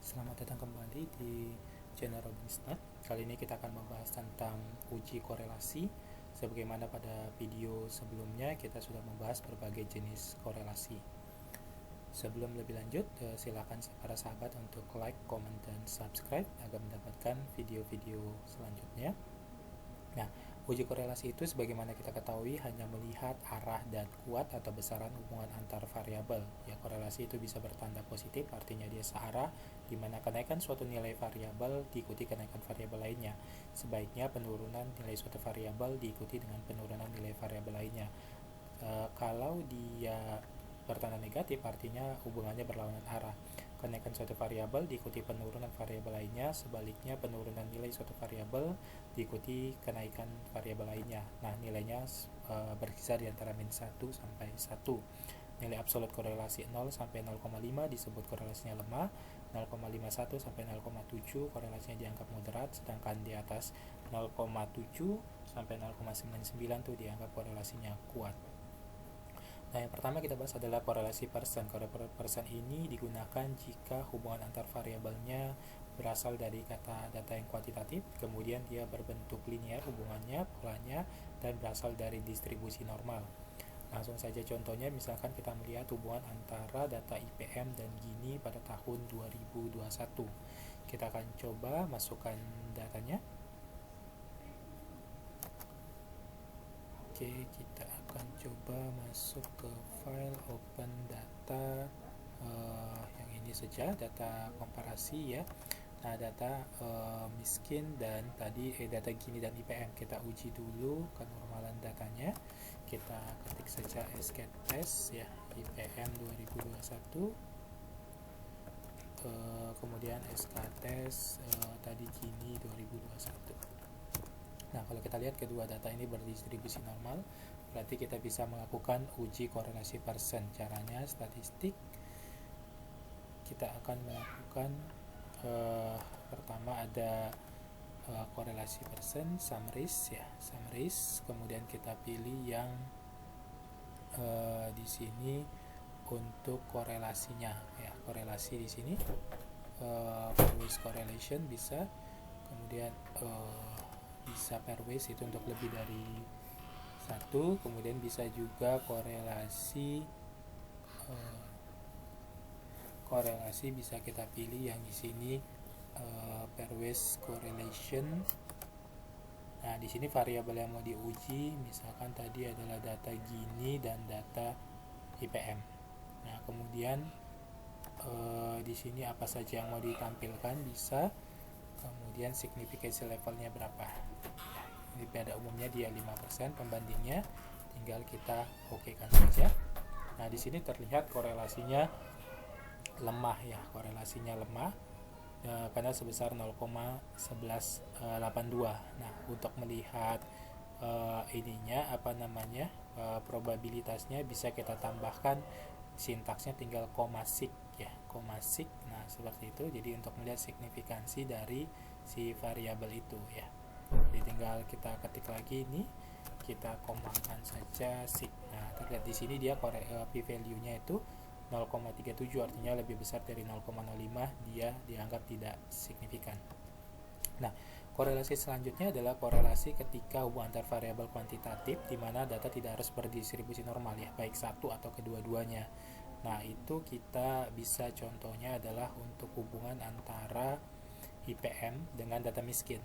Selamat datang kembali di channel Robinstart. Kali ini kita akan membahas tentang uji korelasi. Sebagaimana pada video sebelumnya kita sudah membahas berbagai jenis korelasi. Sebelum lebih lanjut, silakan para sahabat untuk like, comment, dan subscribe agar mendapatkan video-video selanjutnya. Nah, uji korelasi itu sebagaimana kita ketahui hanya melihat arah dan kuat atau besaran hubungan antar variabel. Ya, korelasi itu bisa bertanda positif, artinya dia searah, di mana kenaikan suatu nilai variabel diikuti kenaikan variabel lainnya. Sebaiknya penurunan nilai suatu variabel diikuti dengan penurunan nilai variabel lainnya. Kalau dia bertanda negatif, artinya hubungannya berlawanan arah. Kenaikan suatu variabel diikuti penurunan variabel lainnya, sebaliknya penurunan nilai suatu variabel diikuti kenaikan variabel lainnya. Nah, nilainya berkisar di antara min 1 sampai 1. Nilai absolut korelasi 0 sampai 0,5 disebut korelasinya lemah, 0,51 sampai 0,7 korelasinya dianggap moderat, sedangkan di atas 0,7 sampai 0,99 tuh dianggap korelasinya kuat. Nah, yang pertama kita bahas adalah korelasi persen. Korelasi persen ini digunakan jika hubungan antar variabelnya berasal dari data yang kuantitatif, kemudian dia berbentuk linear hubungannya, polanya, dan berasal dari distribusi normal. Langsung saja contohnya, misalkan kita melihat hubungan antara data IPM dan Gini pada tahun 2021. Kita akan coba masukkan datanya. Oke, kita akan coba masuk ke file open data yang ini saja, data komparasi ya. Nah, data miskin dan tadi data Gini dan IPM kita uji dulu kenormalan datanya. Kita ketik saja SKTest ya, IPM 2021, kemudian SKTest tadi Gini 2021. Nah, kalau kita lihat kedua data ini berdistribusi normal, berarti kita bisa melakukan uji korelasi persen. Caranya statistik, kita akan melakukan pertama ada korelasi persen, summaries ya, summaries. Kemudian kita pilih yang di sini untuk korelasinya ya, korelasi di sini pairwise correlation bisa, kemudian bisa pairwise itu untuk lebih dari satu, kemudian bisa juga korelasi korelasi bisa kita pilih yang di sini pairwise correlation. Nah, di sini variabel yang mau diuji misalkan tadi adalah data Gini dan data IPM. Nah, kemudian di sini apa saja yang mau ditampilkan bisa, kemudian signifikansi levelnya berapa. Ini pada umumnya dia 5%, pembandingnya tinggal kita oke-kan saja. Nah, di sini terlihat korelasinya lemah ya, korelasinya lemah karena sebesar 0,1182. Nah, untuk melihat ininya apa namanya probabilitasnya bisa kita tambahkan sintaksnya, tinggal komasik ya, komasik. Nah, seperti itu. Jadi untuk melihat signifikansi dari si variabel itu ya, jadi tinggal kita ketik lagi ini, kita komangkan saja sig. Nah, terlihat di sini dia p-value-nya itu 0,37, artinya lebih besar dari 0,05, dia dianggap tidak signifikan. Nah, korelasi selanjutnya adalah korelasi ketika hubungan antar variabel kuantitatif di mana data tidak harus berdistribusi normal ya, baik satu atau kedua-duanya. Nah, itu kita bisa contohnya adalah untuk hubungan antara IPM dengan data miskin.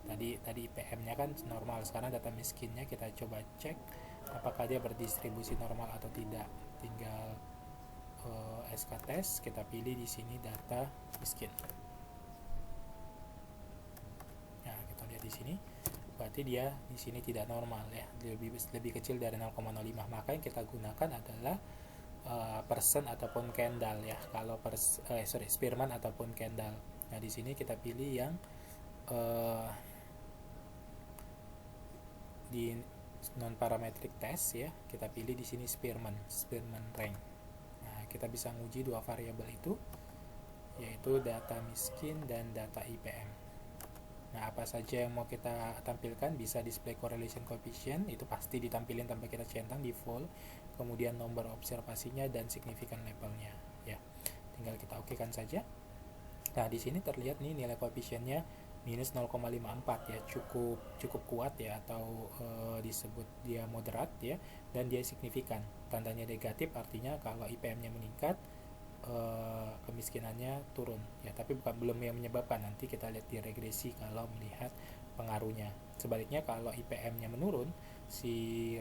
Nah, tadi IPM-nya kan normal, sekarang data miskinnya kita coba cek apakah dia berdistribusi normal atau tidak. Tinggal SKTest, kita pilih di sini data miskin. Nah, kita lihat di sini, berarti dia di sini tidak normal ya, lebih kecil dari 0,05. Maka yang kita gunakan adalah persen ataupun Kendall ya. Kalau Spearman ataupun Kendall. Nah, di sini kita pilih yang di non parametric test ya, kita pilih di sini Spearman rank. Nah, kita bisa menguji dua variabel itu, yaitu data miskin dan data IPM. Nah, apa saja yang mau kita tampilkan, bisa display correlation coefficient, itu pasti ditampilin tanpa kita centang, default. Kemudian nomor observasinya dan signifikan levelnya ya, tinggal kita oke-kan saja. Nah, di sini terlihat nih nilai koefisiennya minus 0,54 ya, cukup kuat ya, atau disebut dia moderat ya, dan dia signifikan. Tandanya negatif artinya kalau IPM-nya meningkat, kemiskinannya turun ya, tapi belum yang menyebabkan. Nanti kita lihat di regresi kalau melihat pengaruhnya. Sebaliknya kalau IPM-nya menurun, si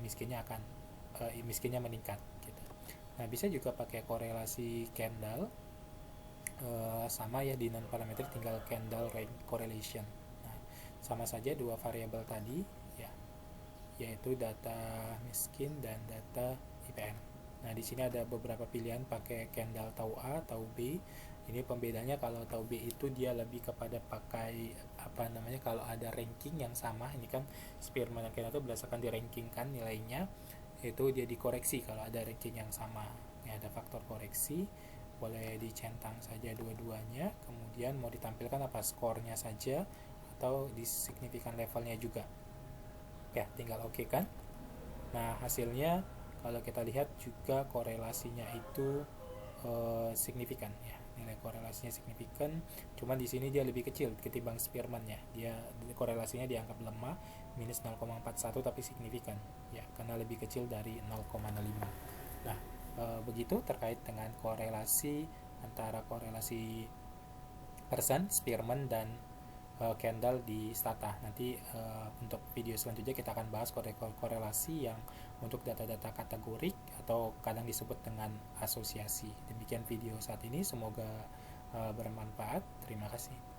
miskinnya meningkat gitu. Nah, bisa juga pakai korelasi Kendall, sama ya, di non parameter tinggal Kendall rank correlation. Nah, sama saja dua variabel tadi ya, yaitu data miskin dan data IPM. Nah, di sini ada beberapa pilihan pakai Kendall tahu A, tahu B. Ini pembedanya, kalau tahu B itu dia lebih kepada pakai kalau ada ranking yang sama. Ini kan Spearman dan Kendall itu berdasarkan di ranking kan nilainya, itu dia dikoreksi kalau ada ranking yang sama. Ya, ada faktor koreksi, boleh dicentang saja dua-duanya, kemudian mau ditampilkan apa, skornya saja atau di signifikan levelnya juga ya, tinggal oke kan. Nah, hasilnya kalau kita lihat juga korelasinya itu signifikan ya, nilai korelasinya signifikan, cuman di sini dia lebih kecil ketimbang Spearman ya, dia korelasinya dianggap lemah minus 0,41, tapi signifikan ya karena lebih kecil dari 0,05. Nah, begitu terkait dengan korelasi antara korelasi Pearson, Spearman, dan Kendall di Stata. Nanti untuk video selanjutnya kita akan bahas korelasi yang untuk data-data kategorik atau kadang disebut dengan asosiasi. Demikian video saat ini, semoga bermanfaat. Terima kasih.